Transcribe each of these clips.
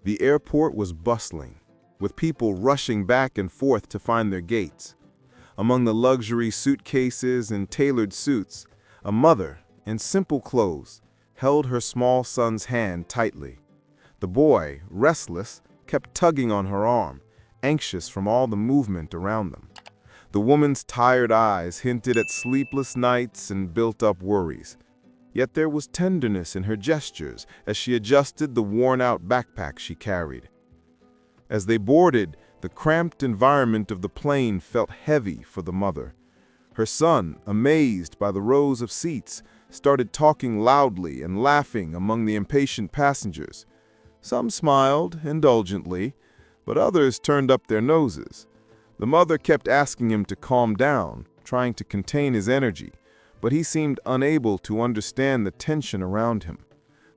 The airport was bustling, with people rushing back and forth to find their gates. Among the luxury suitcases and tailored suits, a mother, in simple clothes, held her small son's hand tightly. The boy, restless, kept tugging on her arm, anxious from all the movement around them. The woman's tired eyes hinted at sleepless nights and built-up worries. Yet there was tenderness in her gestures as she adjusted the worn-out backpack she carried. As they boarded, the cramped environment of the plane felt heavy for the mother. Her son, amazed by the rows of seats, started talking loudly and laughing among the impatient passengers. Some smiled indulgently, but others turned up their noses. The mother kept asking him to calm down, trying to contain his energy, but he seemed unable to understand the tension around him.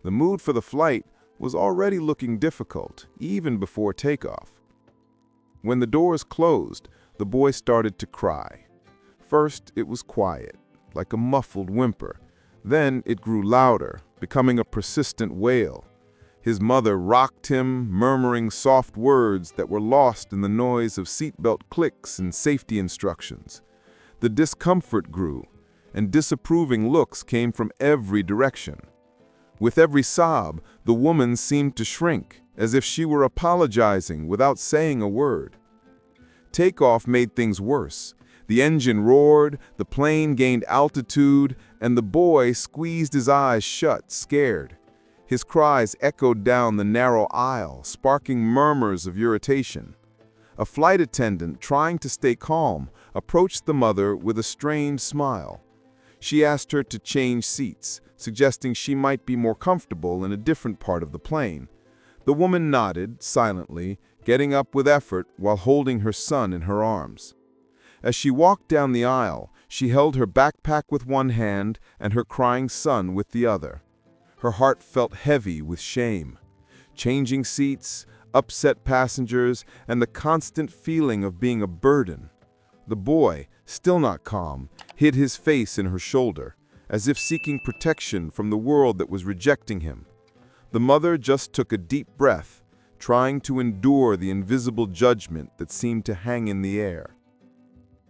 The mood for the flight was already looking difficult, even before takeoff. When the doors closed, the boy started to cry. First, it was quiet, like a muffled whimper. Then it grew louder, becoming a persistent wail. His mother rocked him, murmuring soft words that were lost in the noise of seatbelt clicks and safety instructions. The discomfort grew, and disapproving looks came from every direction. With every sob, the woman seemed to shrink, as if she were apologizing without saying a word. Takeoff made things worse. The engine roared, the plane gained altitude, and the boy squeezed his eyes shut, scared. His cries echoed down the narrow aisle, sparking murmurs of irritation. A flight attendant, trying to stay calm, approached the mother with a strained smile. She asked her to change seats, suggesting she might be more comfortable in a different part of the plane. The woman nodded, silently, getting up with effort while holding her son in her arms. As she walked down the aisle, she held her backpack with one hand and her crying son with the other. Her heart felt heavy with shame. Changing seats, upset passengers, and the constant feeling of being a burden. The boy, still not calm, hid his face in her shoulder, as if seeking protection from the world that was rejecting him. The mother just took a deep breath, trying to endure the invisible judgment that seemed to hang in the air.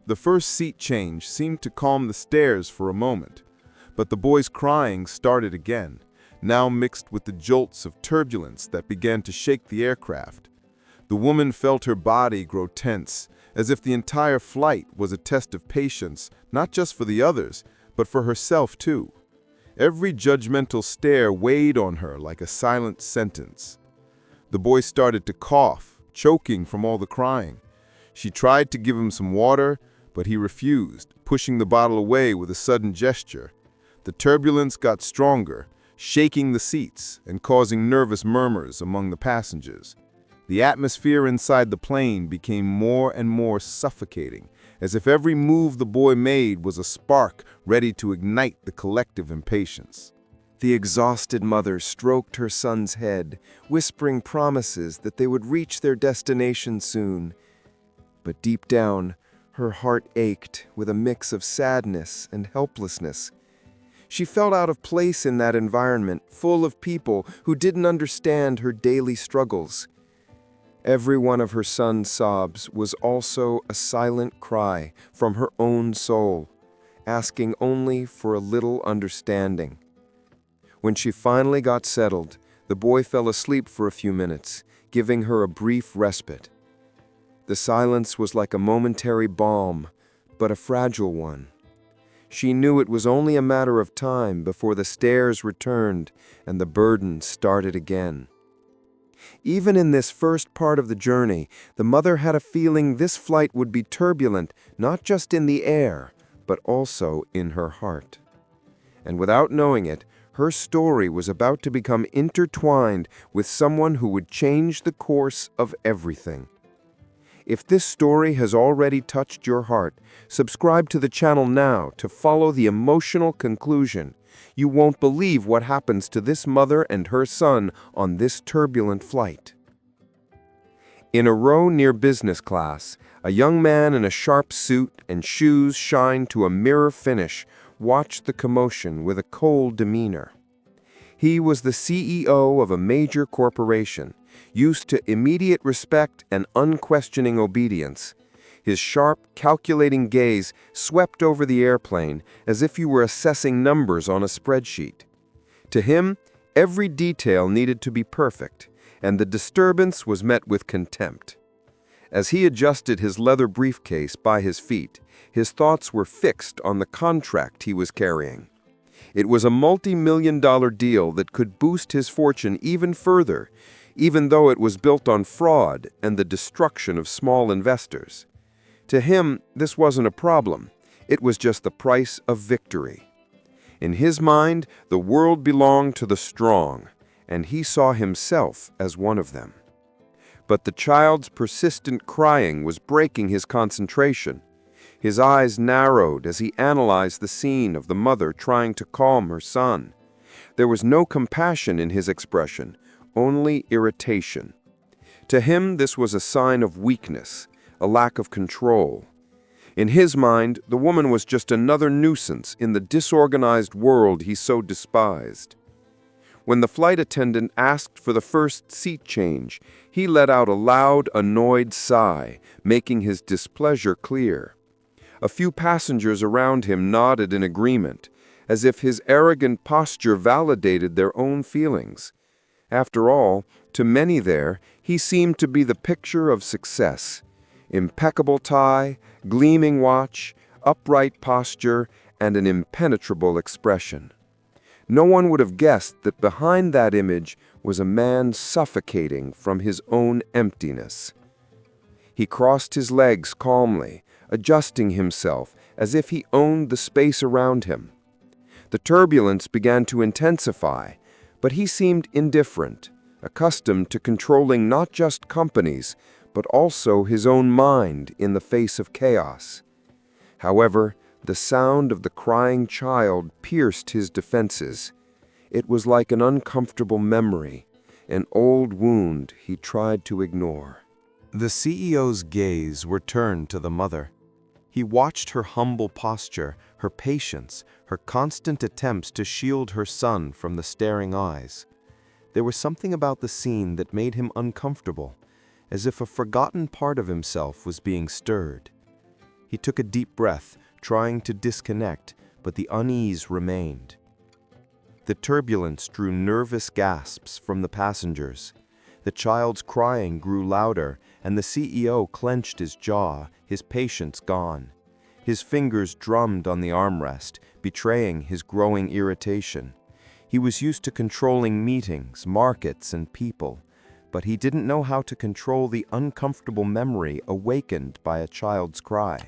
The first seat change seemed to calm the stares for a moment, but the boy's crying started again, now mixed with the jolts of turbulence that began to shake the aircraft. The woman felt her body grow tense, as if the entire flight was a test of patience, not just for the others, but for herself too. Every judgmental stare weighed on her like a silent sentence. The boy started to cough, choking from all the crying. She tried to give him some water, but he refused, pushing the bottle away with a sudden gesture. The turbulence got stronger, shaking the seats and causing nervous murmurs among the passengers. The atmosphere inside the plane became more and more suffocating, as if every move the boy made was a spark ready to ignite the collective impatience. The exhausted mother stroked her son's head, whispering promises that they would reach their destination soon. But deep down, her heart ached with a mix of sadness and helplessness. She felt out of place in that environment, full of people who didn't understand her daily struggles. Every one of her son's sobs was also a silent cry from her own soul, asking only for a little understanding. When she finally got settled, the boy fell asleep for a few minutes, giving her a brief respite. The silence was like a momentary balm, but a fragile one. She knew it was only a matter of time before the stares returned and the burden started again. Even in this first part of the journey, the mother had a feeling this flight would be turbulent, not just in the air, but also in her heart. And without knowing it, her story was about to become intertwined with someone who would change the course of everything. If this story has already touched your heart, subscribe to the channel now to follow the emotional conclusion. You won't believe what happens to this mother and her son on this turbulent flight. In a row near business class, a young man in a sharp suit and shoes shined to a mirror finish watched the commotion with a cold demeanor. He was the CEO of a major corporation, Used to immediate respect and unquestioning obedience, his sharp, calculating gaze swept over the airplane as if you were assessing numbers on a spreadsheet. To him, every detail needed to be perfect, and the disturbance was met with contempt. As he adjusted his leather briefcase by his feet, his thoughts were fixed on the contract he was carrying. It was a multi-million-dollar deal that could boost his fortune even further, even though it was built on fraud and the destruction of small investors. To him, this wasn't a problem. It was just the price of victory. In his mind, the world belonged to the strong, and he saw himself as one of them. But the child's persistent crying was breaking his concentration. His eyes narrowed as he analyzed the scene of the mother trying to calm her son. There was no compassion in his expression, only irritation. To him, this was a sign of weakness, a lack of control. In his mind, the woman was just another nuisance in the disorganized world he so despised. When the flight attendant asked for the first seat change, he let out a loud, annoyed sigh, making his displeasure clear. A few passengers around him nodded in agreement, as if his arrogant posture validated their own feelings. After all, to many there, he seemed to be the picture of success. Impeccable tie, gleaming watch, upright posture, and an impenetrable expression. No one would have guessed that behind that image was a man suffocating from his own emptiness. He crossed his legs calmly, adjusting himself as if he owned the space around him. The turbulence began to intensify, but he seemed indifferent, accustomed to controlling not just companies, but also his own mind in the face of chaos. However, the sound of the crying child pierced his defenses. It was like an uncomfortable memory, an old wound he tried to ignore. The CEO's gaze were turned to the mother. He watched her humble posture, her patience, her constant attempts to shield her son from the staring eyes. There was something about the scene that made him uncomfortable, as if a forgotten part of himself was being stirred. He took a deep breath, trying to disconnect, but the unease remained. The turbulence drew nervous gasps from the passengers. The child's crying grew louder, and the CEO clenched his jaw, his patience gone. His fingers drummed on the armrest, betraying his growing irritation. He was used to controlling meetings, markets, and people, but he didn't know how to control the uncomfortable memory awakened by a child's cry.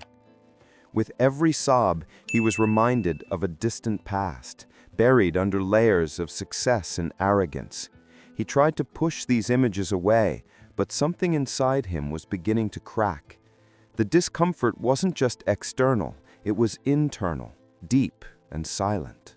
With every sob, he was reminded of a distant past, buried under layers of success and arrogance. He tried to push these images away, but something inside him was beginning to crack. The discomfort wasn't just external, it was internal, deep and silent.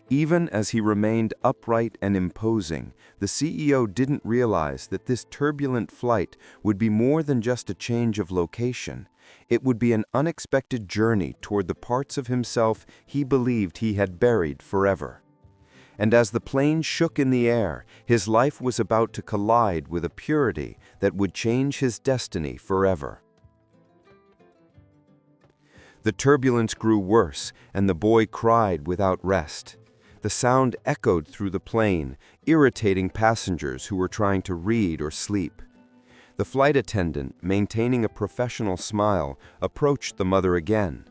Even as he remained upright and imposing, the CEO didn't realize that this turbulent flight would be more than just a change of location. It would be an unexpected journey toward the parts of himself he believed he had buried forever. And as the plane shook in the air, his life was about to collide with a purity that would change his destiny forever. The turbulence grew worse, and the boy cried without rest. The sound echoed through the plane, irritating passengers who were trying to read or sleep. The flight attendant, maintaining a professional smile, approached the mother again.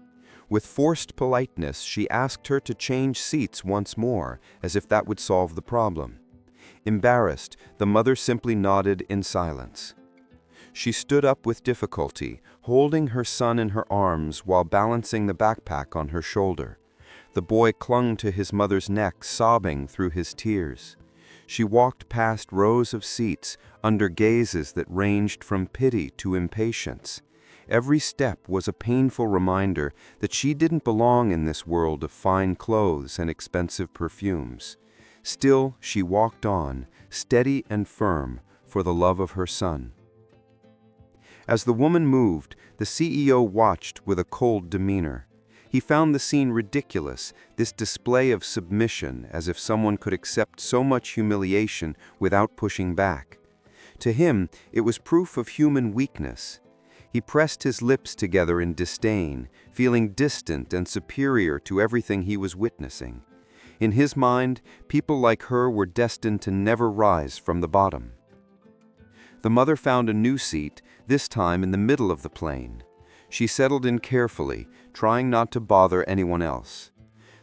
With forced politeness, she asked her to change seats once more, as if that would solve the problem. Embarrassed, the mother simply nodded in silence. She stood up with difficulty, holding her son in her arms while balancing the backpack on her shoulder. The boy clung to his mother's neck, sobbing through his tears. She walked past rows of seats, under gazes that ranged from pity to impatience. Every step was a painful reminder that she didn't belong in this world of fine clothes and expensive perfumes. Still, she walked on, steady and firm, for the love of her son. As the woman moved, the CEO watched with a cold demeanor. He found the scene ridiculous, this display of submission, as if someone could accept so much humiliation without pushing back. To him, it was proof of human weakness. He pressed his lips together in disdain, feeling distant and superior to everything he was witnessing. In his mind, people like her were destined to never rise from the bottom. The mother found a new seat, this time in the middle of the plane. She settled in carefully, trying not to bother anyone else.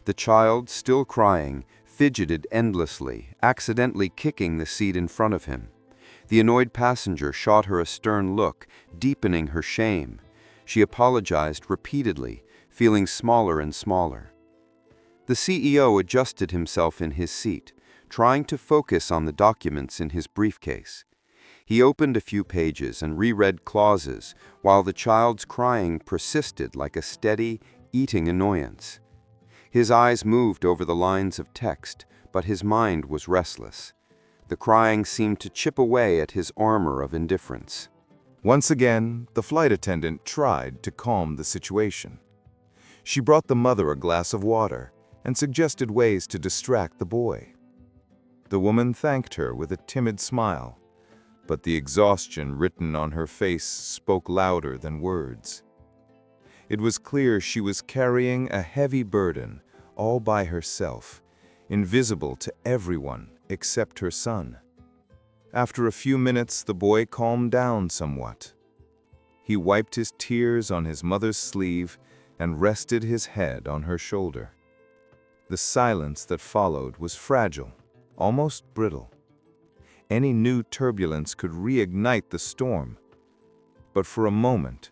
The child, still crying, fidgeted endlessly, accidentally kicking the seat in front of him. The annoyed passenger shot her a stern look, deepening her shame. She apologized repeatedly, feeling smaller and smaller. The CEO adjusted himself in his seat, trying to focus on the documents in his briefcase. He opened a few pages and reread clauses, while the child's crying persisted like a steady, eating annoyance. His eyes moved over the lines of text, but his mind was restless. The crying seemed to chip away at his armor of indifference. Once again, the flight attendant tried to calm the situation. She brought the mother a glass of water and suggested ways to distract the boy. The woman thanked her with a timid smile, but the exhaustion written on her face spoke louder than words. It was clear she was carrying a heavy burden all by herself, invisible to everyone except her son. After a few minutes, the boy calmed down somewhat. He wiped his tears on his mother's sleeve and rested his head on her shoulder. The silence that followed was fragile, almost brittle. Any new turbulence could reignite the storm. But for a moment,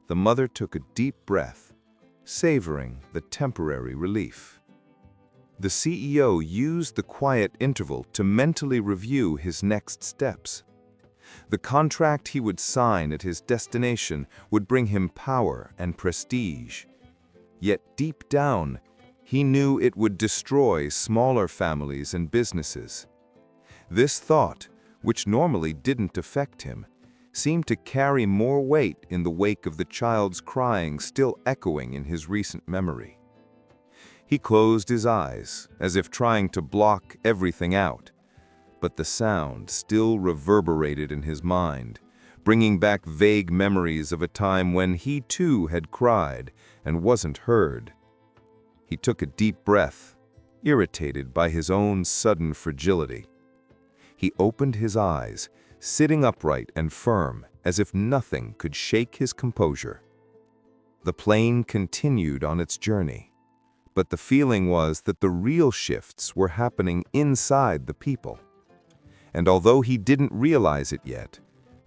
the mother took a deep breath, savoring the temporary relief. The CEO used the quiet interval to mentally review his next steps. The contract he would sign at his destination would bring him power and prestige. Yet deep down, he knew it would destroy smaller families and businesses. This thought, which normally didn't affect him, seemed to carry more weight in the wake of the child's crying still echoing in his recent memory. He closed his eyes, as if trying to block everything out, but the sound still reverberated in his mind, bringing back vague memories of a time when he too had cried and wasn't heard. He took a deep breath, irritated by his own sudden fragility. He opened his eyes, sitting upright and firm, as if nothing could shake his composure. The plane continued on its journey, but the feeling was that the real shifts were happening inside the people. And although he didn't realize it yet,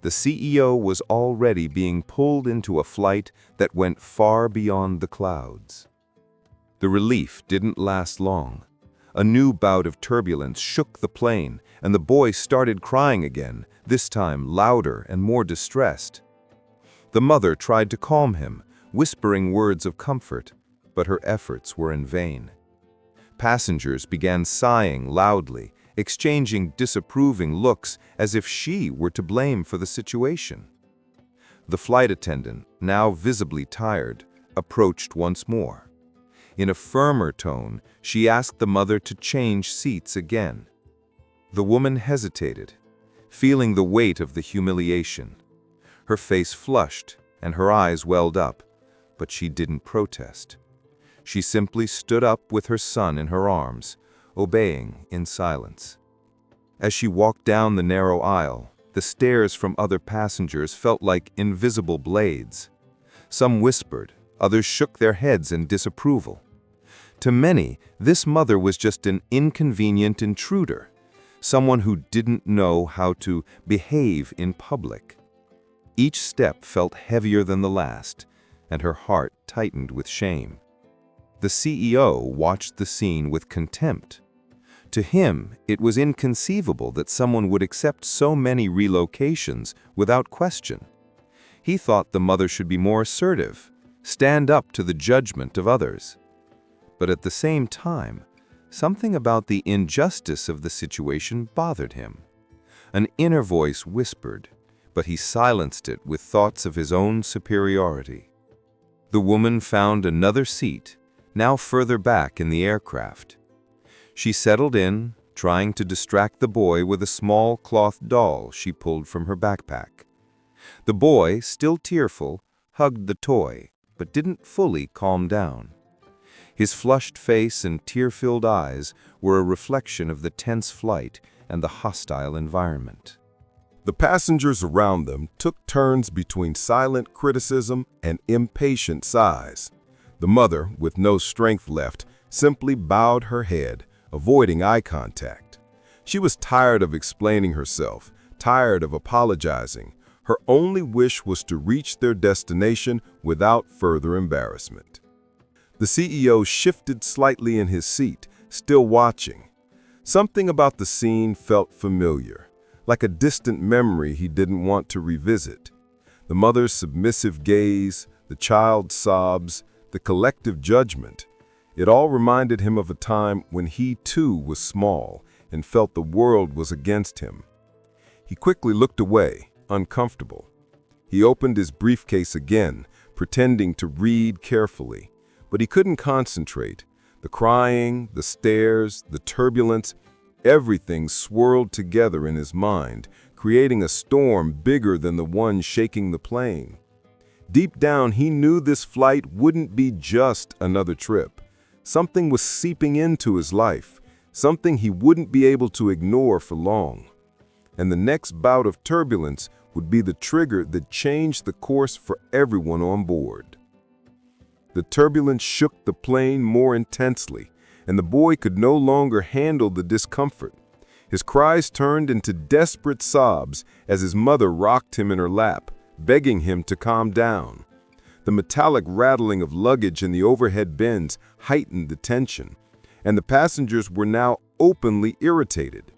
the CEO was already being pulled into a flight that went far beyond the clouds. The relief didn't last long. A new bout of turbulence shook the plane, and the boy started crying again, this time louder and more distressed. The mother tried to calm him, whispering words of comfort, but her efforts were in vain. Passengers began sighing loudly, exchanging disapproving looks as if she were to blame for the situation. The flight attendant, now visibly tired, approached once more. In a firmer tone, she asked the mother to change seats again. The woman hesitated, feeling the weight of the humiliation. Her face flushed and her eyes welled up, but she didn't protest. She simply stood up with her son in her arms, obeying in silence. As she walked down the narrow aisle, the stares from other passengers felt like invisible blades. Some whispered, others shook their heads in disapproval. To many, this mother was just an inconvenient intruder, someone who didn't know how to behave in public. Each step felt heavier than the last, and her heart tightened with shame. The CEO watched the scene with contempt. To him, it was inconceivable that someone would accept so many relocations without question. He thought the mother should be more assertive, stand up to the judgment of others. But at the same time, something about the injustice of the situation bothered him. An inner voice whispered, but he silenced it with thoughts of his own superiority. The woman found another seat, now further back in the aircraft. She settled in, trying to distract the boy with a small cloth doll she pulled from her backpack. The boy, still tearful, hugged the toy, but didn't fully calm down. His flushed face and tear-filled eyes were a reflection of the tense flight and the hostile environment. The passengers around them took turns between silent criticism and impatient sighs. The mother, with no strength left, simply bowed her head, avoiding eye contact. She was tired of explaining herself, tired of apologizing. Her only wish was to reach their destination without further embarrassment. The CEO shifted slightly in his seat, still watching. Something about the scene felt familiar, like a distant memory he didn't want to revisit. The mother's submissive gaze, the child's sobs, the collective judgment. It all reminded him of a time when he too was small and felt the world was against him. He quickly looked away, uncomfortable. He opened his briefcase again, pretending to read carefully, but he couldn't concentrate. The crying, the stares, the turbulence, everything swirled together in his mind, creating a storm bigger than the one shaking the plane. Deep down, he knew this flight wouldn't be just another trip. Something was seeping into his life, something he wouldn't be able to ignore for long. And the next bout of turbulence would be the trigger that changed the course for everyone on board. The turbulence shook the plane more intensely, and the boy could no longer handle the discomfort. His cries turned into desperate sobs as his mother rocked him in her lap, begging him to calm down. The metallic rattling of luggage in the overhead bins heightened the tension, and the passengers were now openly irritated.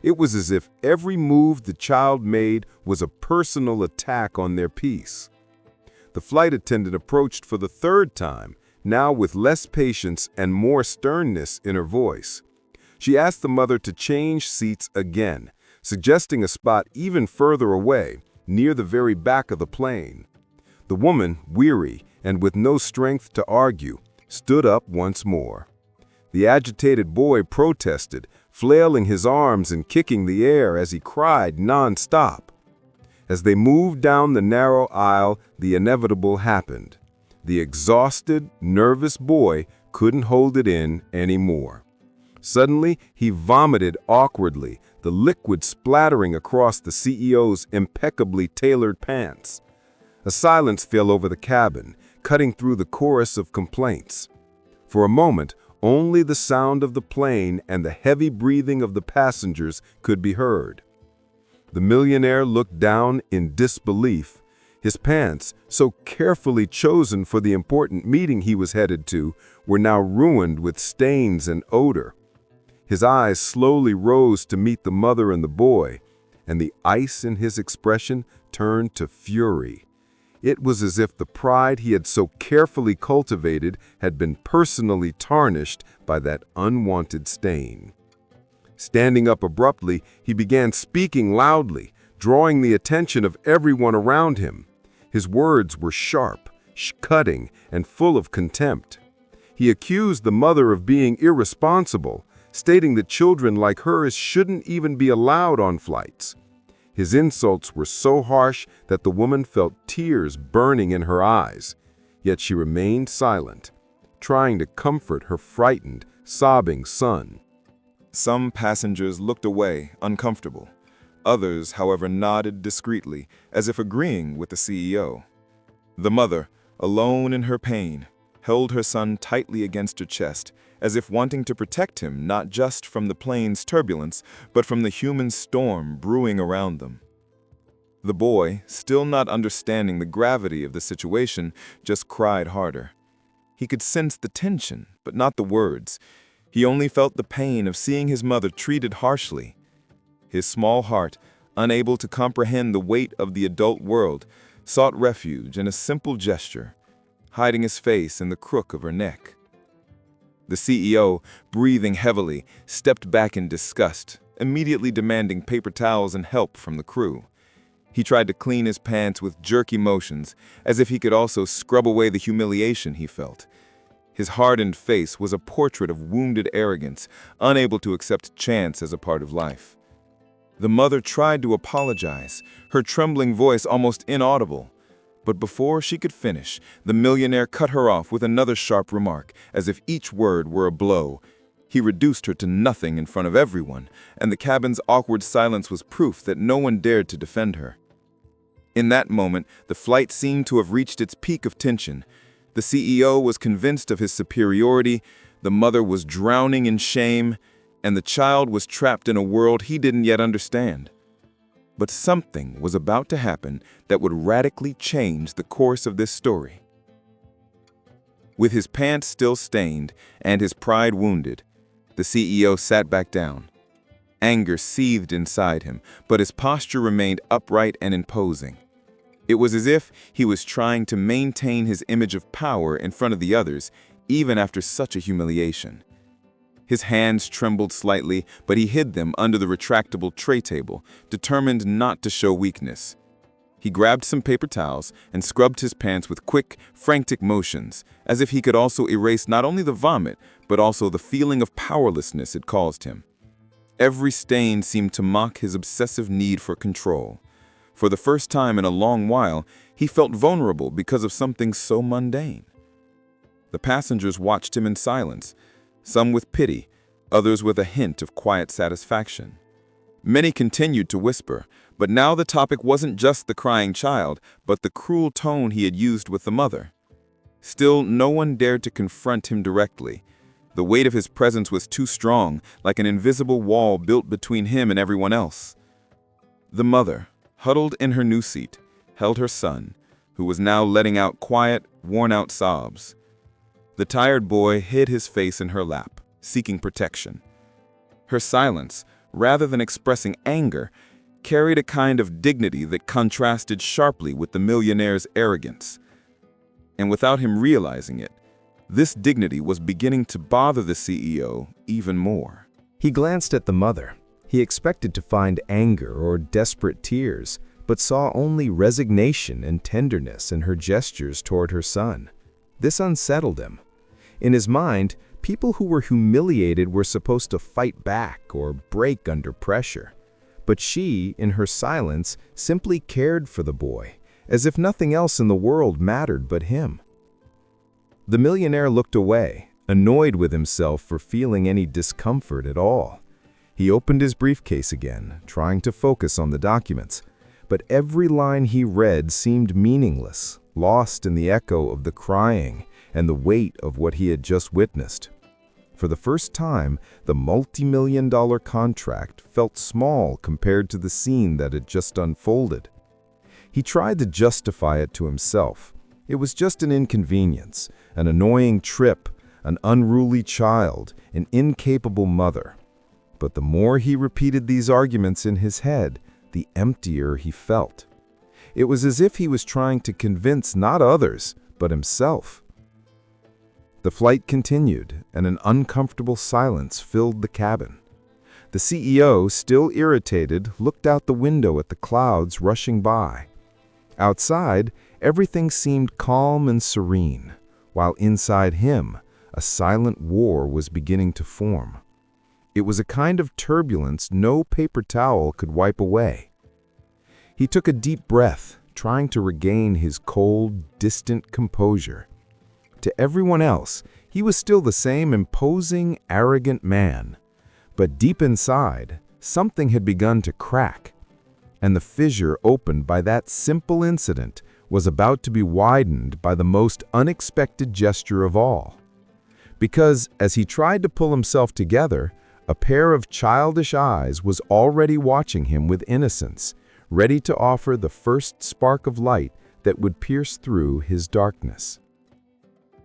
It was as if every move the child made was a personal attack on their peace. The flight attendant approached for the third time, now with less patience and more sternness in her voice. She asked the mother to change seats again, suggesting a spot even further away, near the very back of the plane. The woman, weary and with no strength to argue, stood up once more. The agitated boy protested, flailing his arms and kicking the air as he cried non-stop. As they moved down the narrow aisle, the inevitable happened. The exhausted, nervous boy couldn't hold it in anymore. Suddenly, he vomited awkwardly, the liquid splattering across the CEO's impeccably tailored pants. A silence fell over the cabin, cutting through the chorus of complaints. For a moment, only the sound of the plane and the heavy breathing of the passengers could be heard. The millionaire looked down in disbelief. His pants, so carefully chosen for the important meeting he was headed to, were now ruined with stains and odor. His eyes slowly rose to meet the mother and the boy, and the ice in his expression turned to fury. It was as if the pride he had so carefully cultivated had been personally tarnished by that unwanted stain. Standing up abruptly, he began speaking loudly, drawing the attention of everyone around him. His words were sharp, cutting, and full of contempt. He accused the mother of being irresponsible, stating that children like hers shouldn't even be allowed on flights. His insults were so harsh that the woman felt tears burning in her eyes, yet she remained silent, trying to comfort her frightened, sobbing son. Some passengers looked away, uncomfortable. Others, however, nodded discreetly, as if agreeing with the CEO. The mother, alone in her pain, held her son tightly against her chest, as if wanting to protect him not just from the plane's turbulence, but from the human storm brewing around them. The boy, still not understanding the gravity of the situation, just cried harder. He could sense the tension, but not the words. He only felt the pain of seeing his mother treated harshly. His small heart, unable to comprehend the weight of the adult world, sought refuge in a simple gesture, hiding his face in the crook of her neck. The CEO, breathing heavily, stepped back in disgust, immediately demanding paper towels and help from the crew. He tried to clean his pants with jerky motions, as if he could also scrub away the humiliation he felt. His hardened face was a portrait of wounded arrogance, unable to accept chance as a part of life. The mother tried to apologize, her trembling voice almost inaudible. But before she could finish, the millionaire cut her off with another sharp remark, as if each word were a blow. He reduced her to nothing in front of everyone, and the cabin's awkward silence was proof that no one dared to defend her. In that moment, the flight seemed to have reached its peak of tension. The CEO was convinced of his superiority, the mother was drowning in shame, and the child was trapped in a world he didn't yet understand. But something was about to happen that would radically change the course of this story. With his pants still stained and his pride wounded, the CEO sat back down. Anger seethed inside him, but his posture remained upright and imposing. It was as if he was trying to maintain his image of power in front of the others, even after such a humiliation. His hands trembled slightly, but he hid them under the retractable tray table, determined not to show weakness. He grabbed some paper towels and scrubbed his pants with quick, frantic motions, as if he could also erase not only the vomit, but also the feeling of powerlessness it caused him. Every stain seemed to mock his obsessive need for control. For the first time in a long while, he felt vulnerable because of something so mundane. The passengers watched him in silence, some with pity, others with a hint of quiet satisfaction. Many continued to whisper, but now the topic wasn't just the crying child, but the cruel tone he had used with the mother. Still, no one dared to confront him directly. The weight of his presence was too strong, like an invisible wall built between him and everyone else. The mother, huddled in her new seat, held her son, who was now letting out quiet, worn-out sobs. The tired boy hid his face in her lap, seeking protection. Her silence, rather than expressing anger, carried a kind of dignity that contrasted sharply with the millionaire's arrogance. And without him realizing it, this dignity was beginning to bother the CEO even more. He glanced at the mother. He expected to find anger or desperate tears, but saw only resignation and tenderness in her gestures toward her son. This unsettled him. In his mind, people who were humiliated were supposed to fight back or break under pressure. But she, in her silence, simply cared for the boy, as if nothing else in the world mattered but him. The millionaire looked away, annoyed with himself for feeling any discomfort at all. He opened his briefcase again, trying to focus on the documents, but every line he read seemed meaningless, lost in the echo of the crying and the weight of what he had just witnessed. For the first time, the multi-million-dollar contract felt small compared to the scene that had just unfolded. He tried to justify it to himself. It was just an inconvenience, an annoying trip, an unruly child, an incapable mother. But the more he repeated these arguments in his head, the emptier he felt. It was as if he was trying to convince not others, but himself. The flight continued, and an uncomfortable silence filled the cabin. The CEO, still irritated, looked out the window at the clouds rushing by. Outside, everything seemed calm and serene, while inside him, a silent war was beginning to form. It was a kind of turbulence no paper towel could wipe away. He took a deep breath, trying to regain his cold, distant composure. To everyone else, he was still the same imposing, arrogant man. But deep inside, something had begun to crack, and the fissure opened by that simple incident was about to be widened by the most unexpected gesture of all. Because, as he tried to pull himself together, a pair of childish eyes was already watching him with innocence, ready to offer the first spark of light that would pierce through his darkness.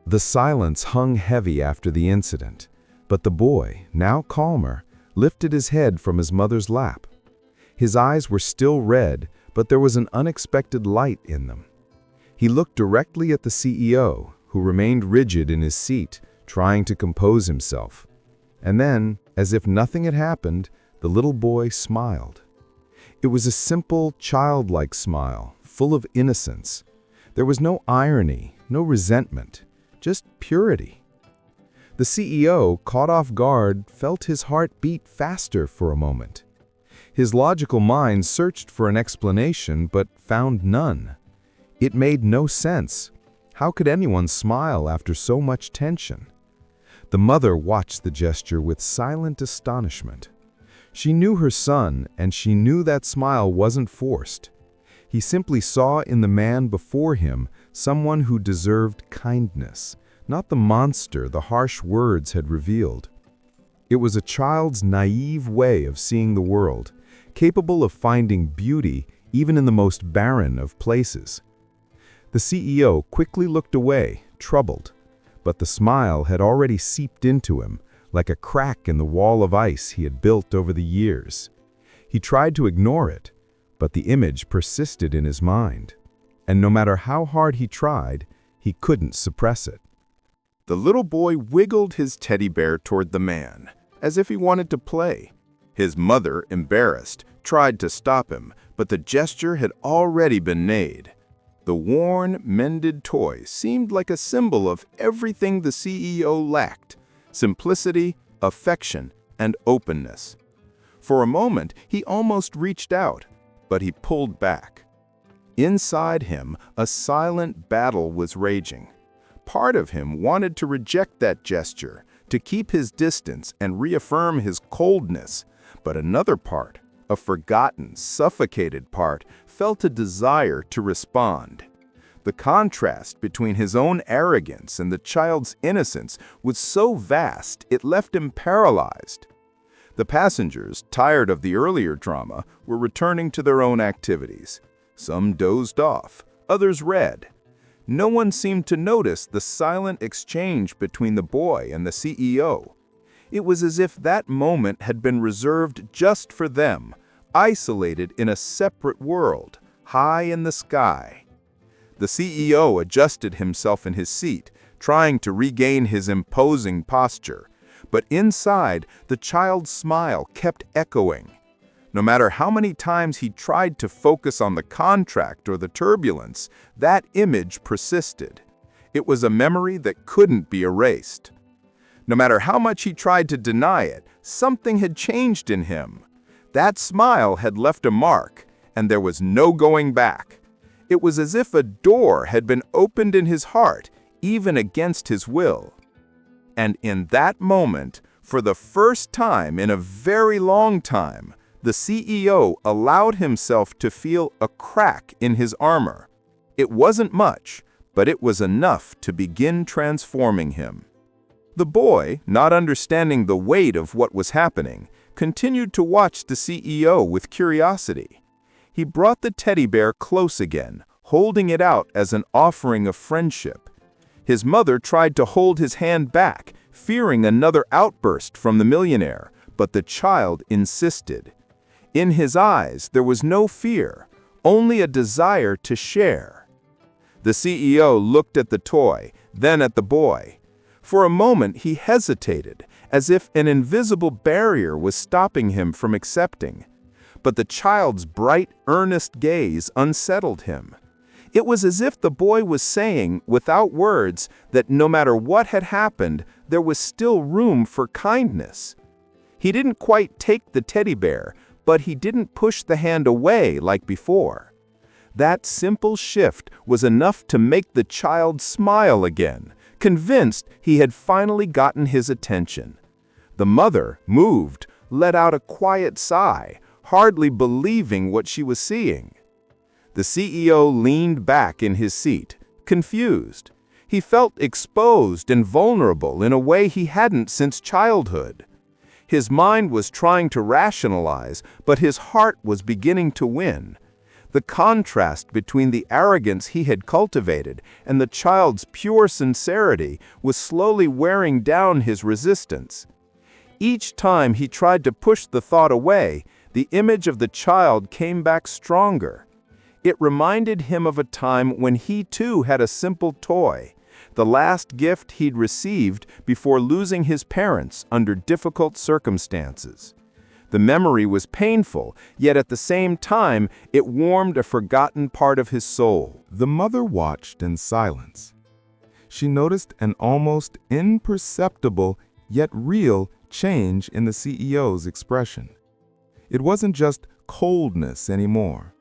The silence hung heavy after the incident, but the boy, now calmer, lifted his head from his mother's lap. His eyes were still red, but there was an unexpected light in them. He looked directly at the CEO, who remained rigid in his seat, trying to compose himself. And then, as if nothing had happened, the little boy smiled. It was a simple, childlike smile, full of innocence. There was no irony, no resentment, just purity. The CEO, caught off guard, felt his heart beat faster for a moment. His logical mind searched for an explanation but found none. It made no sense. How could anyone smile after so much tension? The mother watched the gesture with silent astonishment. She knew her son, and she knew that smile wasn't forced. He simply saw in the man before him someone who deserved kindness, not the monster the harsh words had revealed. It was a child's naive way of seeing the world, capable of finding beauty even in the most barren of places. The CEO quickly looked away, troubled, but the smile had already seeped into him, like a crack in the wall of ice he had built over the years. He tried to ignore it, but the image persisted in his mind, and no matter how hard he tried, he couldn't suppress it. The little boy wiggled his teddy bear toward the man, as if he wanted to play. His mother, embarrassed, tried to stop him, but the gesture had already been made. The worn, mended toy seemed like a symbol of everything the CEO lacked: simplicity, affection, and openness. For a moment, he almost reached out, but he pulled back. Inside him, a silent battle was raging. Part of him wanted to reject that gesture, to keep his distance and reaffirm his coldness, but another part, a forgotten, suffocated part, felt a desire to respond. The contrast between his own arrogance and the child's innocence was so vast it left him paralyzed. The passengers, tired of the earlier drama, were returning to their own activities. Some dozed off, others read. No one seemed to notice the silent exchange between the boy and the CEO. It was as if that moment had been reserved just for them, isolated in a separate world, high in the sky. The CEO adjusted himself in his seat, trying to regain his imposing posture, but inside, the child's smile kept echoing. No matter how many times he tried to focus on the contract or the turbulence, that image persisted. It was a memory that couldn't be erased. No matter how much he tried to deny it, something had changed in him. That smile had left a mark, and there was no going back. It was as if a door had been opened in his heart, even against his will. And in that moment, for the first time in a very long time, the CEO allowed himself to feel a crack in his armor. It wasn't much, but it was enough to begin transforming him. The boy, not understanding the weight of what was happening, continued to watch the CEO with curiosity. He brought the teddy bear close again, holding it out as an offering of friendship. His mother tried to hold his hand back, fearing another outburst from the millionaire, but the child insisted. In his eyes, there was no fear, only a desire to share. The CEO looked at the toy, then at the boy. For a moment, he hesitated, as if an invisible barrier was stopping him from accepting. But the child's bright, earnest gaze unsettled him. It was as if the boy was saying, without words, that no matter what had happened, there was still room for kindness. He didn't quite take the teddy bear, but he didn't push the hand away like before. That simple shift was enough to make the child smile again, convinced he had finally gotten his attention. The mother, moved, let out a quiet sigh, hardly believing what she was seeing. The CEO leaned back in his seat, confused. He felt exposed and vulnerable in a way he hadn't since childhood. His mind was trying to rationalize, but his heart was beginning to win. The contrast between the arrogance he had cultivated and the child's pure sincerity was slowly wearing down his resistance. Each time he tried to push the thought away, the image of the child came back stronger. It reminded him of a time when he too had a simple toy, the last gift he'd received before losing his parents under difficult circumstances. The memory was painful, yet at the same time, it warmed a forgotten part of his soul. The mother watched in silence. She noticed an almost imperceptible, yet real, change in the CEO's expression. It wasn't just coldness anymore.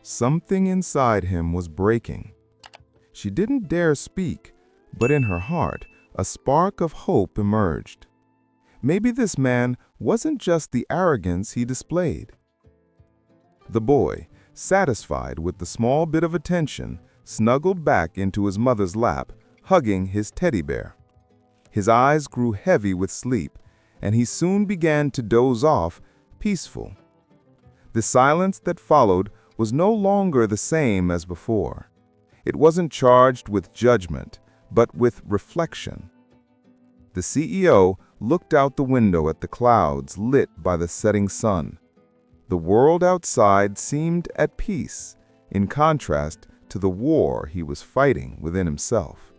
Something inside him was breaking. She didn't dare speak, but in her heart, a spark of hope emerged. Maybe this man wasn't just the arrogance he displayed. The boy, satisfied with the small bit of attention, snuggled back into his mother's lap, hugging his teddy bear. His eyes grew heavy with sleep, and he soon began to doze off, peaceful. The silence that followed was no longer the same as before. It wasn't charged with judgment, but with reflection. The CEO looked out the window at the clouds lit by the setting sun. The world outside seemed at peace, in contrast to the war he was fighting within himself.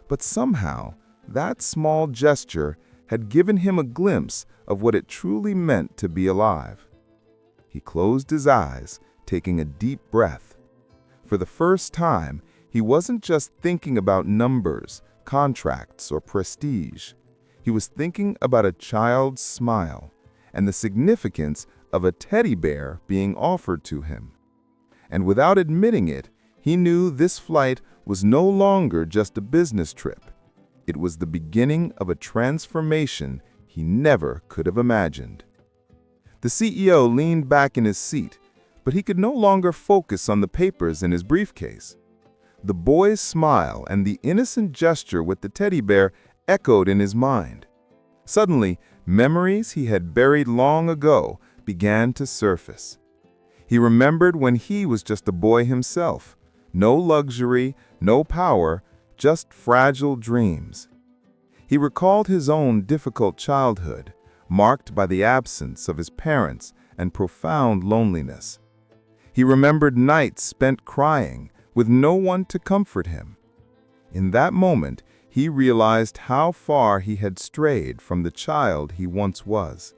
But somehow, that small gesture had given him a glimpse of what it truly meant to be alive. He closed his eyes, taking a deep breath. For the first time, he wasn't just thinking about numbers, contracts, or prestige. He was thinking about a child's smile and the significance of a teddy bear being offered to him. And without admitting it, he knew this flight was no longer just a business trip. It was the beginning of a transformation he never could have imagined. The CEO leaned back in his seat, but he could no longer focus on the papers in his briefcase. The boy's smile and the innocent gesture with the teddy bear echoed in his mind. Suddenly, memories he had buried long ago began to surface. He remembered when he was just a boy himself. No luxury, no power, just fragile dreams. He recalled his own difficult childhood, marked by the absence of his parents and profound loneliness. He remembered nights spent crying, with no one to comfort him. In that moment, he realized how far he had strayed from the child he once was.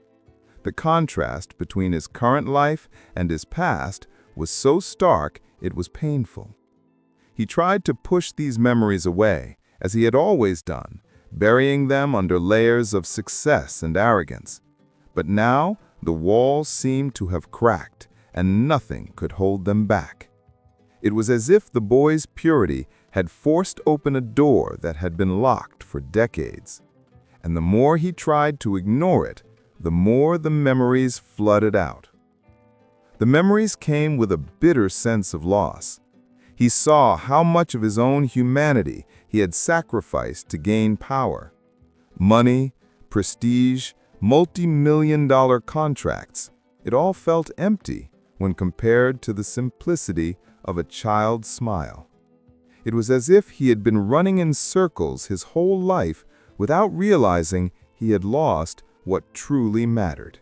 The contrast between his current life and his past was so stark it was painful. He tried to push these memories away, as he had always done, burying them under layers of success and arrogance. But now, the walls seemed to have cracked, and nothing could hold them back. It was as if the boy's purity had forced open a door that had been locked for decades. And the more he tried to ignore it, the more the memories flooded out. The memories came with a bitter sense of loss. He saw how much of his own humanity he had sacrificed to gain power. Money, prestige, multi-million-dollar contracts. It all felt empty when compared to the simplicity of a child's smile. It was as if he had been running in circles his whole life without realizing he had lost what truly mattered.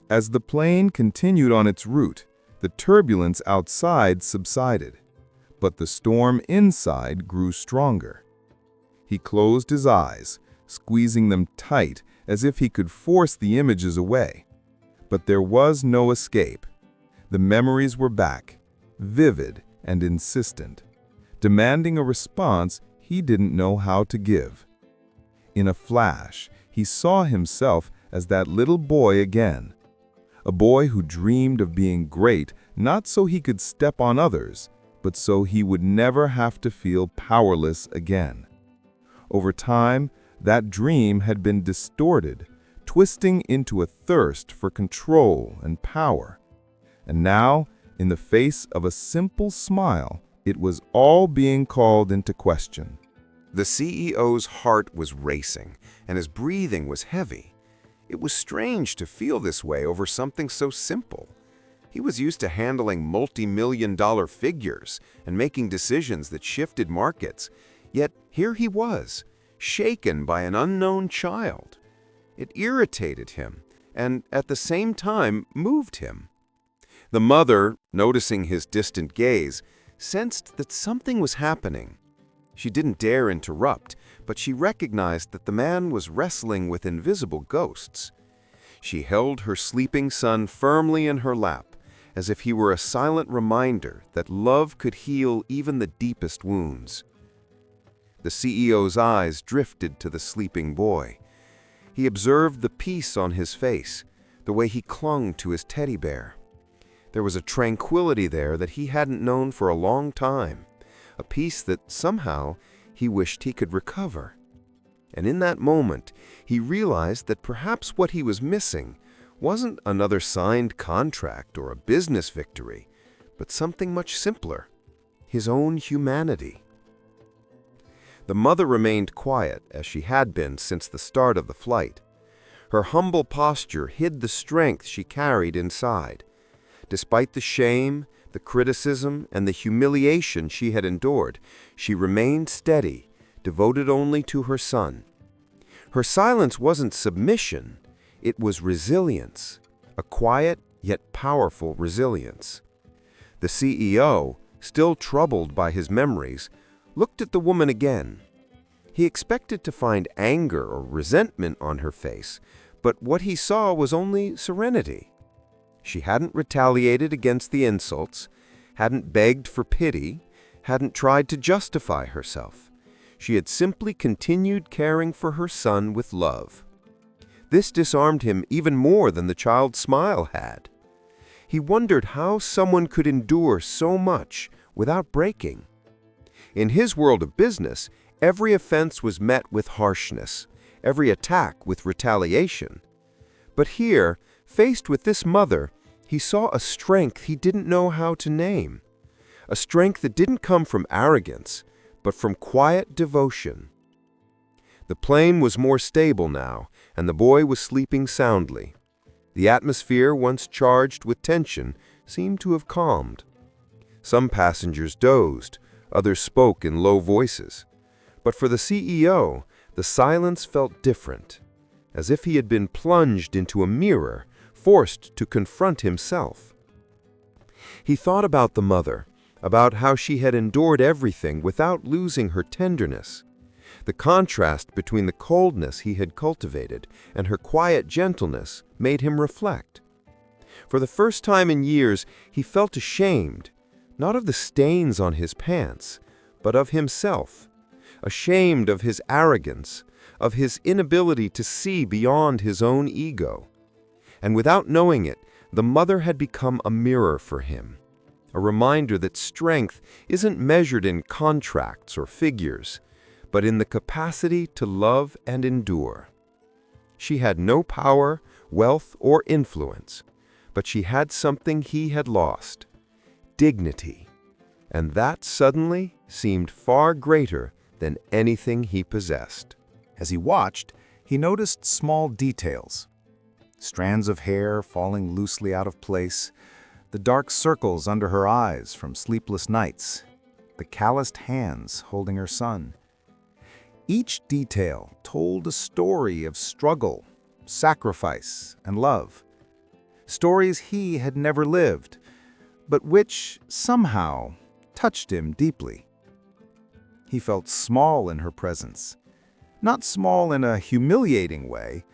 As the plane continued on its route, the turbulence outside subsided, but the storm inside grew stronger. He closed his eyes, squeezing them tight as if he could force the images away. But there was no escape. The memories were back, vivid and insistent, demanding a response he didn't know how to give. In a flash, he saw himself as that little boy again, a boy who dreamed of being great not so he could step on others, but so he would never have to feel powerless again. Over time, that dream had been distorted, twisting into a thirst for control and power. And now, in the face of a simple smile, it was all being called into question. The CEO's heart was racing, and his breathing was heavy. It was strange to feel this way over something so simple. He was used to handling multi-million-dollar figures and making decisions that shifted markets. Yet here he was, shaken by an unknown child. It irritated him, and at the same time moved him. The mother, noticing his distant gaze, sensed that something was happening. She didn't dare interrupt, but she recognized that the man was wrestling with invisible ghosts. She held her sleeping son firmly in her lap, as if he were a silent reminder that love could heal even the deepest wounds. The CEO's eyes drifted to the sleeping boy. He observed the peace on his face, the way he clung to his teddy bear. There was a tranquility there that he hadn't known for a long time, a peace that somehow he wished he could recover. And in that moment, he realized that perhaps what he was missing wasn't another signed contract or a business victory, but something much simpler, his own humanity. The mother remained quiet, as she had been since the start of the flight. Her humble posture hid the strength she carried inside. Despite the shame, the criticism, and the humiliation she had endured, she remained steady, devoted only to her son. Her silence wasn't submission, it was resilience, a quiet yet powerful resilience. The CEO, still troubled by his memories, looked at the woman again. He expected to find anger or resentment on her face, but what he saw was only serenity. She hadn't retaliated against the insults, hadn't begged for pity, hadn't tried to justify herself. She had simply continued caring for her son with love. This disarmed him even more than the child's smile had. He wondered how someone could endure so much without breaking. In his world of business, every offense was met with harshness, every attack with retaliation. But here, faced with this mother, he saw a strength he didn't know how to name, a strength that didn't come from arrogance, but from quiet devotion. The plane was more stable now, and the boy was sleeping soundly. The atmosphere, once charged with tension, seemed to have calmed. Some passengers dozed, others spoke in low voices. But for the CEO, the silence felt different, as if he had been plunged into a mirror, forced to confront himself. He thought about the mother, about how she had endured everything without losing her tenderness. The contrast between the coldness he had cultivated and her quiet gentleness made him reflect. For the first time in years, he felt ashamed, not of the stains on his pants, but of himself, ashamed of his arrogance, of his inability to see beyond his own ego. And without knowing it, the mother had become a mirror for him, a reminder that strength isn't measured in contracts or figures, but in the capacity to love and endure. She had no power, wealth, or influence, but she had something he had lost: dignity, and that suddenly seemed far greater than anything he possessed. As he watched, he noticed small details. Strands of hair falling loosely out of place, the dark circles under her eyes from sleepless nights, the calloused hands holding her son. Each detail told a story of struggle, sacrifice, and love. Stories he had never lived, but which somehow touched him deeply. He felt small in her presence, not small in a humiliating way,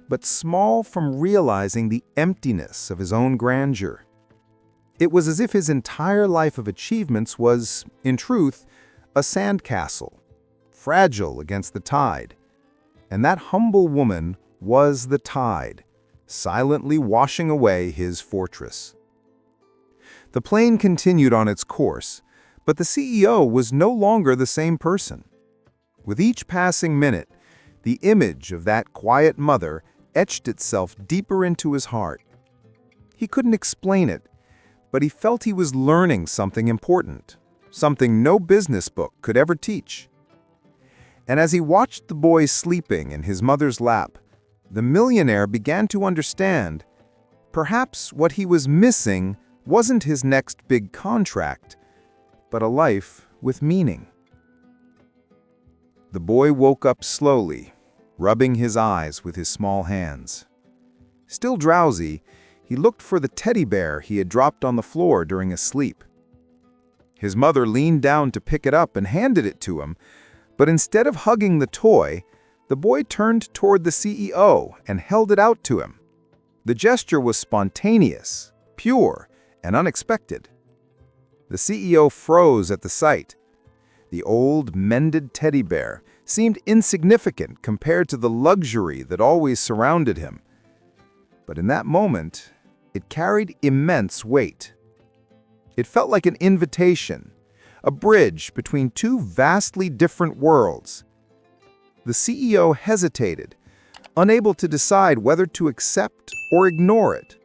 but small from realizing the emptiness of his own grandeur. It was as if his entire life of achievements was, in truth, a sandcastle, fragile against the tide. And that humble woman was the tide, silently washing away his fortress. The plane continued on its course, but the CEO was no longer the same person. With each passing minute, the image of that quiet mother etched itself deeper into his heart. He couldn't explain it, but he felt he was learning something important, something no business book could ever teach. And as he watched the boy sleeping in his mother's lap, the millionaire began to understand perhaps what he was missing wasn't his next big contract, but a life with meaning. The boy woke up slowly, rubbing his eyes with his small hands. Still drowsy, he looked for the teddy bear he had dropped on the floor during his sleep. His mother leaned down to pick it up and handed it to him, but instead of hugging the toy, the boy turned toward the CEO and held it out to him. The gesture was spontaneous, pure, and unexpected. The CEO froze at the sight. The old, mended teddy bear seemed insignificant compared to the luxury that always surrounded him. But in that moment, it carried immense weight. It felt like an invitation, a bridge between two vastly different worlds. The CEO hesitated, unable to decide whether to accept or ignore it.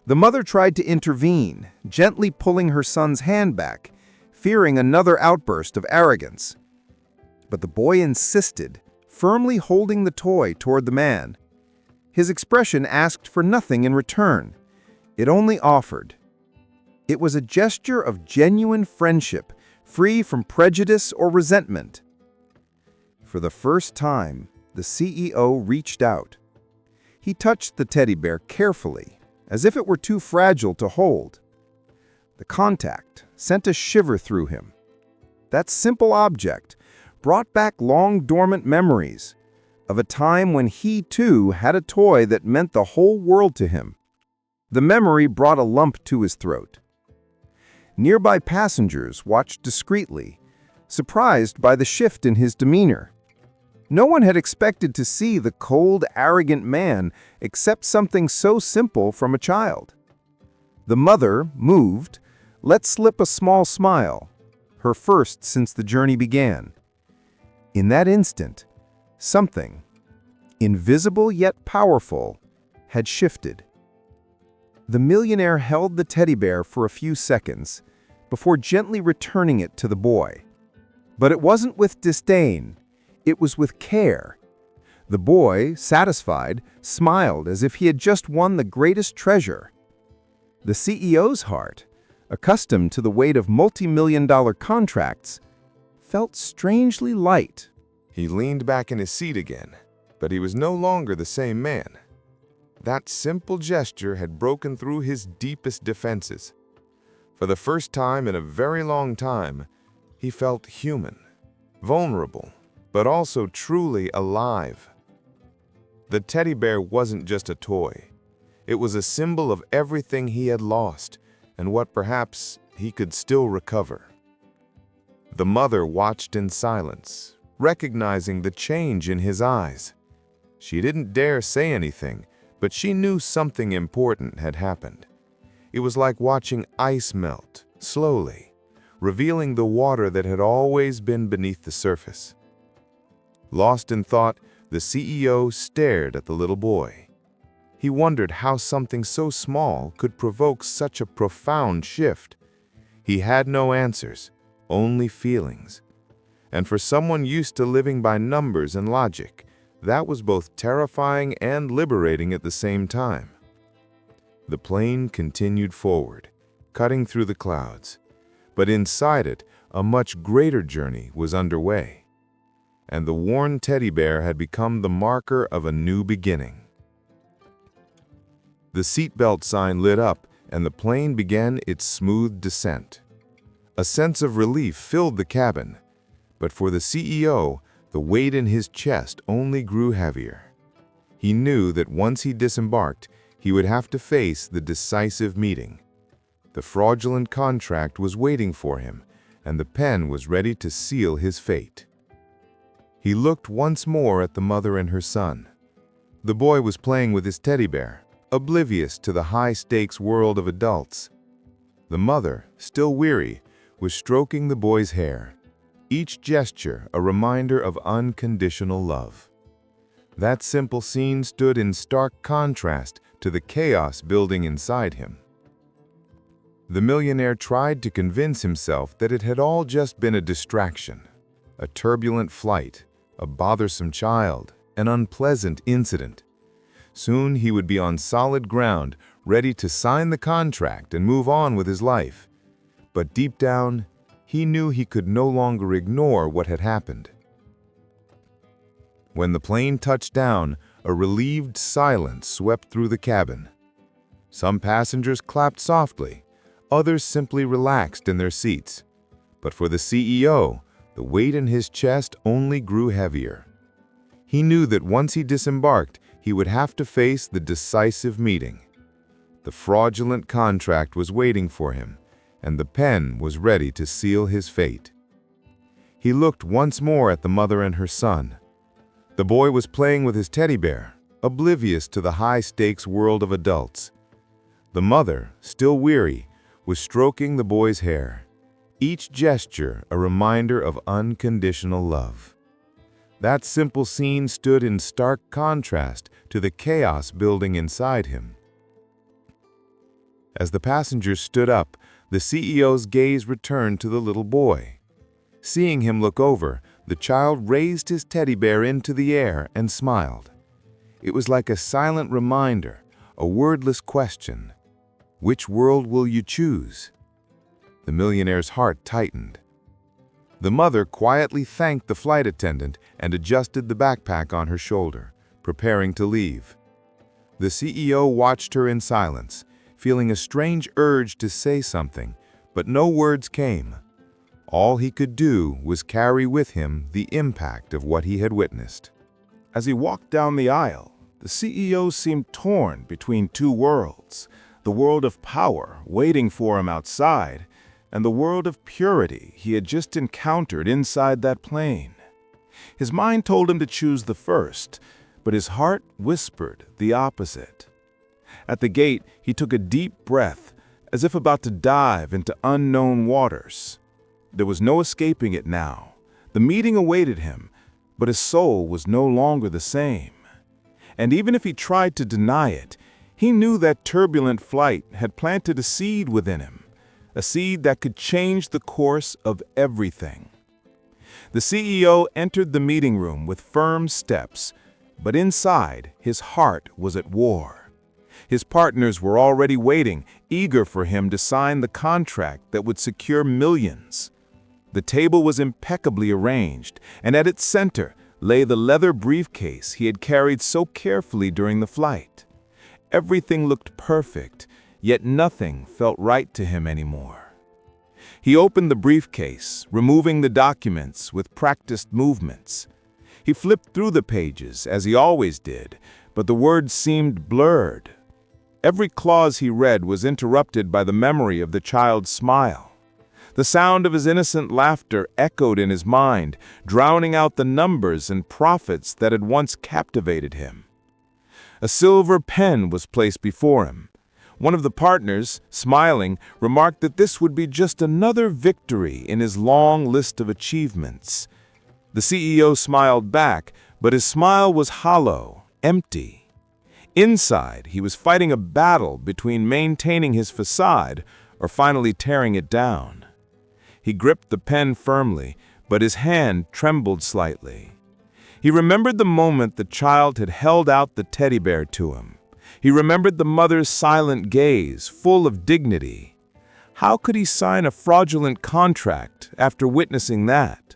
The mother tried to intervene, gently pulling her son's hand back, fearing another outburst of arrogance. But the boy insisted, firmly holding the toy toward the man. His expression asked for nothing in return. It only offered. It was a gesture of genuine friendship, free from prejudice or resentment. For the first time, the CEO reached out. He touched the teddy bear carefully, as if it were too fragile to hold. The contact sent a shiver through him. That simple object brought back long dormant memories of a time when he too had a toy that meant the whole world to him. The memory brought a lump to his throat. Nearby passengers watched discreetly, surprised by the shift in his demeanor. No one had expected to see the cold, arrogant man accept something so simple from a child. The mother, moved, let slip a small smile, her first since the journey began. In that instant, something, invisible yet powerful, had shifted. The millionaire held the teddy bear for a few seconds before gently returning it to the boy. But it wasn't with disdain. It was with care. The boy, satisfied, smiled as if he had just won the greatest treasure. The CEO's heart, accustomed to the weight of multi-million-dollar contracts, felt strangely light. He leaned back in his seat again, but he was no longer the same man. That simple gesture had broken through his deepest defenses. For the first time in a very long time, he felt human, vulnerable, but also truly alive. The teddy bear wasn't just a toy. It was a symbol of everything he had lost and what perhaps he could still recover. The mother watched in silence, recognizing the change in his eyes. She didn't dare say anything, but she knew something important had happened. It was like watching ice melt, slowly, revealing the water that had always been beneath the surface. Lost in thought, the CEO stared at the little boy. He wondered how something so small could provoke such a profound shift. He had no answers, only feelings. And for someone used to living by numbers and logic, that was both terrifying and liberating at the same time. The plane continued forward, cutting through the clouds. But inside it, a much greater journey was underway. And the worn teddy bear had become the marker of a new beginning. The seatbelt sign lit up, and the plane began its smooth descent. A sense of relief filled the cabin, but for the CEO, the weight in his chest only grew heavier. He knew that once he disembarked, he would have to face the decisive meeting. The fraudulent contract was waiting for him, and the pen was ready to seal his fate. He looked once more at the mother and her son. The boy was playing with his teddy bear, oblivious to the high-stakes world of adults. The mother, still weary, was stroking the boy's hair, each gesture a reminder of unconditional love. That simple scene stood in stark contrast to the chaos building inside him. The millionaire tried to convince himself that it had all just been a distraction, a turbulent flight, a bothersome child, an unpleasant incident. Soon he would be on solid ground, ready to sign the contract and move on with his life. But deep down, he knew he could no longer ignore what had happened. When the plane touched down, a relieved silence swept through the cabin. Some passengers clapped softly, others simply relaxed in their seats. But for the CEO, the weight in his chest only grew heavier. He knew that once he disembarked, he would have to face the decisive meeting. The fraudulent contract was waiting for him, and the pen was ready to seal his fate. He looked once more at the mother and her son. The boy was playing with his teddy bear, oblivious to the high-stakes world of adults. The mother, still weary, was stroking the boy's hair, each gesture a reminder of unconditional love. That simple scene stood in stark contrast to the chaos building inside him. As the passengers stood up, the CEO's gaze returned to the little boy. Seeing him look over, the child raised his teddy bear into the air and smiled. It was like a silent reminder, a wordless question. Which world will you choose? The millionaire's heart tightened. The mother quietly thanked the flight attendant and adjusted the backpack on her shoulder, preparing to leave. The CEO watched her in silence, feeling a strange urge to say something, but no words came. All he could do was carry with him the impact of what he had witnessed. As he walked down the aisle, the CEO seemed torn between two worlds, the world of power waiting for him outside, and the world of purity he had just encountered inside that plane. His mind told him to choose the first, but his heart whispered the opposite. At the gate, he took a deep breath, as if about to dive into unknown waters. There was no escaping it now. The meeting awaited him, but his soul was no longer the same. And even if he tried to deny it, he knew that turbulent flight had planted a seed within him, a seed that could change the course of everything. The CEO entered the meeting room with firm steps, but inside, his heart was at war. His partners were already waiting, eager for him to sign the contract that would secure millions. The table was impeccably arranged, and at its center lay the leather briefcase he had carried so carefully during the flight. Everything looked perfect, yet nothing felt right to him anymore. He opened the briefcase, removing the documents with practiced movements. He flipped through the pages, as he always did, but the words seemed blurred. Every clause he read was interrupted by the memory of the child's smile. The sound of his innocent laughter echoed in his mind, drowning out the numbers and profits that had once captivated him. A silver pen was placed before him. One of the partners, smiling, remarked that this would be just another victory in his long list of achievements. The CEO smiled back, but his smile was hollow, empty. Inside, he was fighting a battle between maintaining his facade or finally tearing it down. He gripped the pen firmly, but his hand trembled slightly. He remembered the moment the child had held out the teddy bear to him. He remembered the mother's silent gaze, full of dignity. How could he sign a fraudulent contract after witnessing that?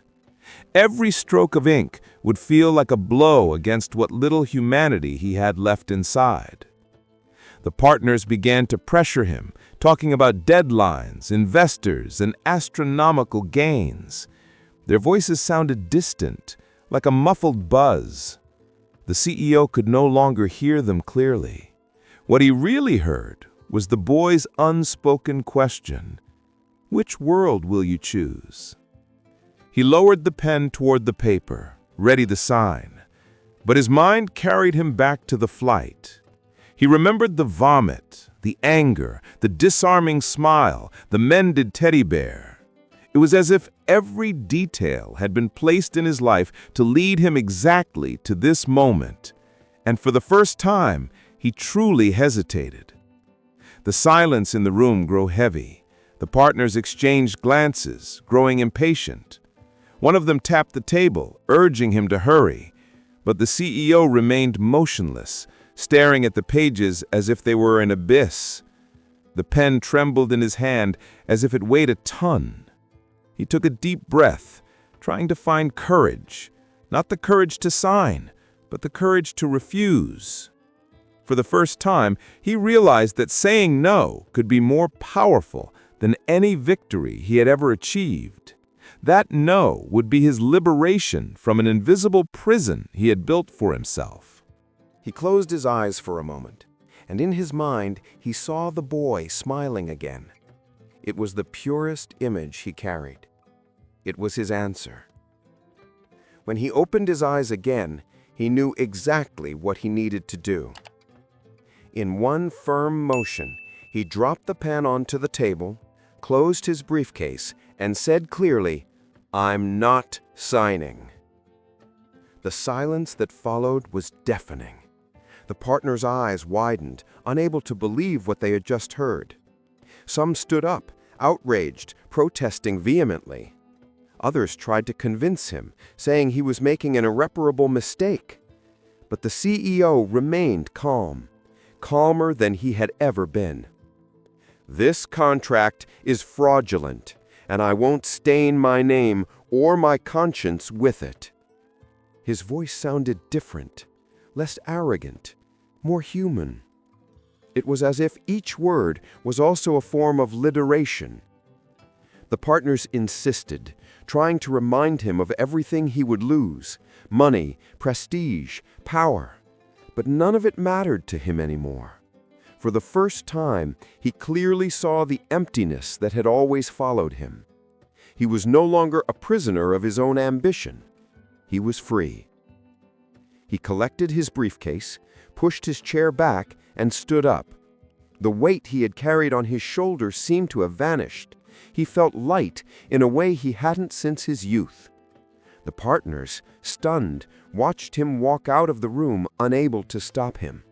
Every stroke of ink would feel like a blow against what little humanity he had left inside. The partners began to pressure him, talking about deadlines, investors, and astronomical gains. Their voices sounded distant, like a muffled buzz. The CEO could no longer hear them clearly. What he really heard was the boy's unspoken question, "Which world will you choose?" He lowered the pen toward the paper, ready to sign, but his mind carried him back to the flight. He remembered the vomit, the anger, the disarming smile, the mended teddy bear. It was as if every detail had been placed in his life to lead him exactly to this moment, and for the first time, he truly hesitated. The silence in the room grew heavy. The partners exchanged glances, growing impatient. One of them tapped the table, urging him to hurry, but the CEO remained motionless, staring at the pages as if they were an abyss. The pen trembled in his hand as if it weighed a ton. He took a deep breath, trying to find courage, not the courage to sign, but the courage to refuse. For the first time, he realized that saying no could be more powerful than any victory he had ever achieved. That no would be his liberation from an invisible prison he had built for himself. He closed his eyes for a moment, and in his mind he saw the boy smiling again. It was the purest image he carried. It was his answer. When he opened his eyes again, he knew exactly what he needed to do. In one firm motion, he dropped the pen onto the table, closed his briefcase, and said clearly, "I'm not signing." The silence that followed was deafening. The partners' eyes widened, unable to believe what they had just heard. Some stood up, outraged, protesting vehemently. Others tried to convince him, saying he was making an irreparable mistake. But the CEO remained calm, calmer than he had ever been. "This contract is fraudulent, and I won't stain my name or my conscience with it." His voice sounded different, less arrogant, more human. It was as if each word was also a form of literation. The partners insisted, trying to remind him of everything he would lose: money, prestige, power. But none of it mattered to him anymore. For the first time, he clearly saw the emptiness that had always followed him. He was no longer a prisoner of his own ambition. He was free. He collected his briefcase, pushed his chair back, and stood up. The weight he had carried on his shoulders seemed to have vanished. He felt light in a way he hadn't since his youth. The partners, stunned, watched him walk out of the room, unable to stop him.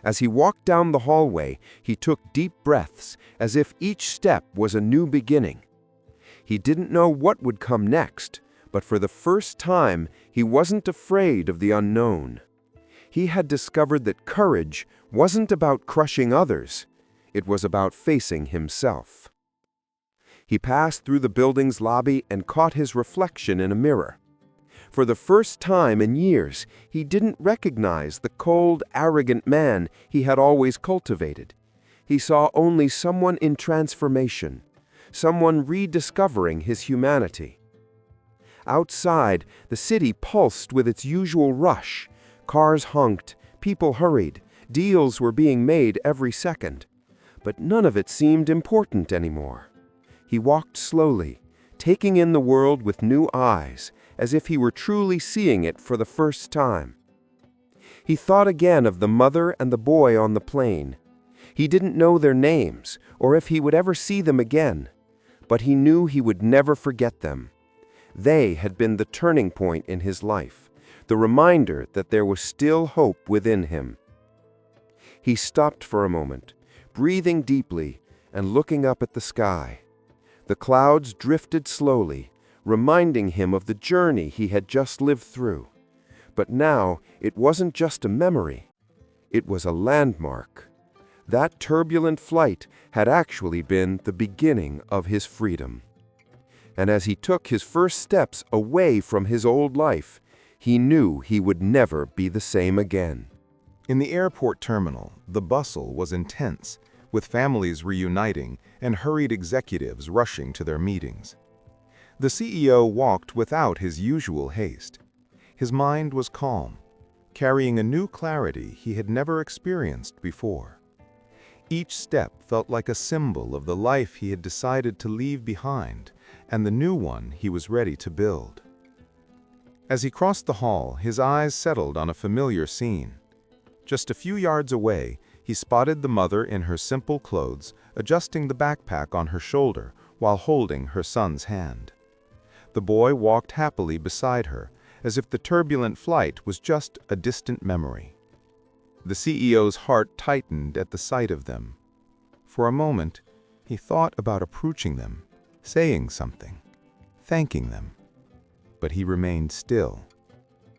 As he walked down the hallway, he took deep breaths, as if each step was a new beginning. He didn't know what would come next, but for the first time, he wasn't afraid of the unknown. He had discovered that courage wasn't about crushing others. It was about facing himself. He passed through the building's lobby and caught his reflection in a mirror. For the first time in years, he didn't recognize the cold, arrogant man he had always cultivated. He saw only someone in transformation, someone rediscovering his humanity. Outside, the city pulsed with its usual rush. Cars honked, people hurried, deals were being made every second. But none of it seemed important anymore. He walked slowly, taking in the world with new eyes, as if he were truly seeing it for the first time. He thought again of the mother and the boy on the plane. He didn't know their names, or if he would ever see them again, but he knew he would never forget them. They had been the turning point in his life, the reminder that there was still hope within him. He stopped for a moment, breathing deeply and looking up at the sky. The clouds drifted slowly, reminding him of the journey he had just lived through. But now it wasn't just a memory. It was a landmark. That turbulent flight had actually been the beginning of his freedom. And as he took his first steps away from his old life, he knew he would never be the same again. In the airport terminal, the bustle was intense, with families reuniting and hurried executives rushing to their meetings. The CEO walked without his usual haste. His mind was calm, carrying a new clarity he had never experienced before. Each step felt like a symbol of the life he had decided to leave behind and the new one he was ready to build. As he crossed the hall, his eyes settled on a familiar scene. Just a few yards away, he spotted the mother in her simple clothes, adjusting the backpack on her shoulder while holding her son's hand. The boy walked happily beside her, as if the turbulent flight was just a distant memory. The CEO's heart tightened at the sight of them. For a moment, he thought about approaching them, saying something, thanking them. But he remained still,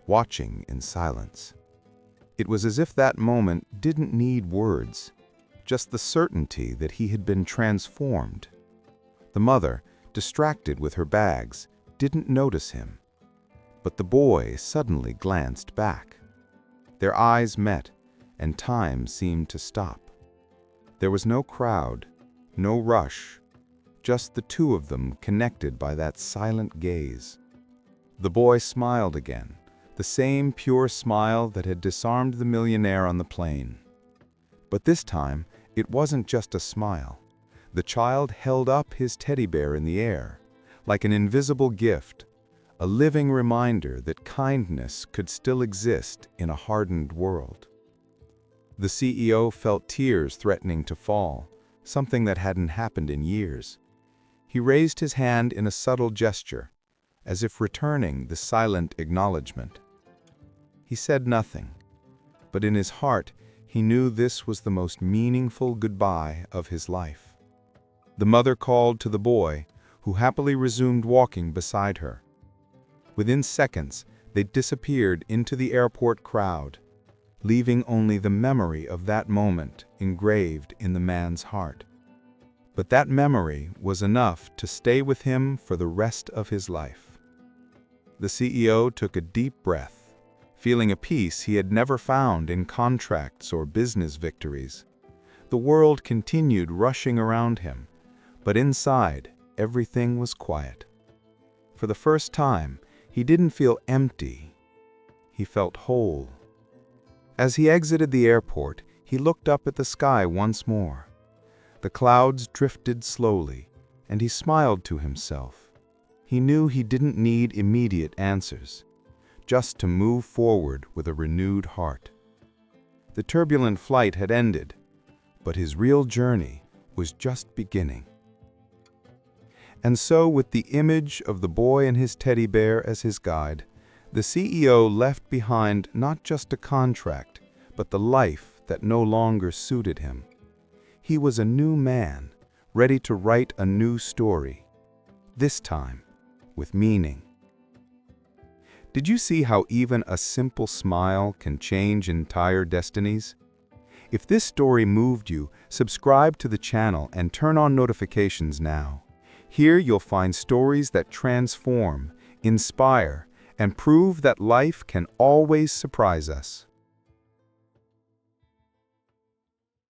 watching in silence. It was as if that moment didn't need words, just the certainty that he had been transformed. The mother, distracted with her bags, didn't notice him. But the boy suddenly glanced back. Their eyes met, and time seemed to stop. There was no crowd, no rush, just the two of them connected by that silent gaze. The boy smiled again, the same pure smile that had disarmed the millionaire on the plane. But this time, it wasn't just a smile. The child held up his teddy bear in the air, like an invisible gift, a living reminder that kindness could still exist in a hardened world. The CEO felt tears threatening to fall, something that hadn't happened in years. He raised his hand in a subtle gesture, as if returning the silent acknowledgement. He said nothing, but in his heart he knew this was the most meaningful goodbye of his life. The mother called to the boy, who happily resumed walking beside her. Within seconds, they disappeared into the airport crowd, leaving only the memory of that moment engraved in the man's heart. But that memory was enough to stay with him for the rest of his life. The CEO took a deep breath, feeling a peace he had never found in contracts or business victories. The world continued rushing around him, but inside, everything was quiet. For the first time, he didn't feel empty. He felt whole. As he exited the airport, he looked up at the sky once more. The clouds drifted slowly, and he smiled to himself. He knew he didn't need immediate answers, just to move forward with a renewed heart. The turbulent flight had ended, but his real journey was just beginning. And so, with the image of the boy and his teddy bear as his guide, the CEO left behind not just a contract, but the life that no longer suited him. He was a new man, ready to write a new story, this time with meaning. Did you see how even a simple smile can change entire destinies? If this story moved you, subscribe to the channel and turn on notifications now. Here you'll find stories that transform, inspire, and prove that life can always surprise us.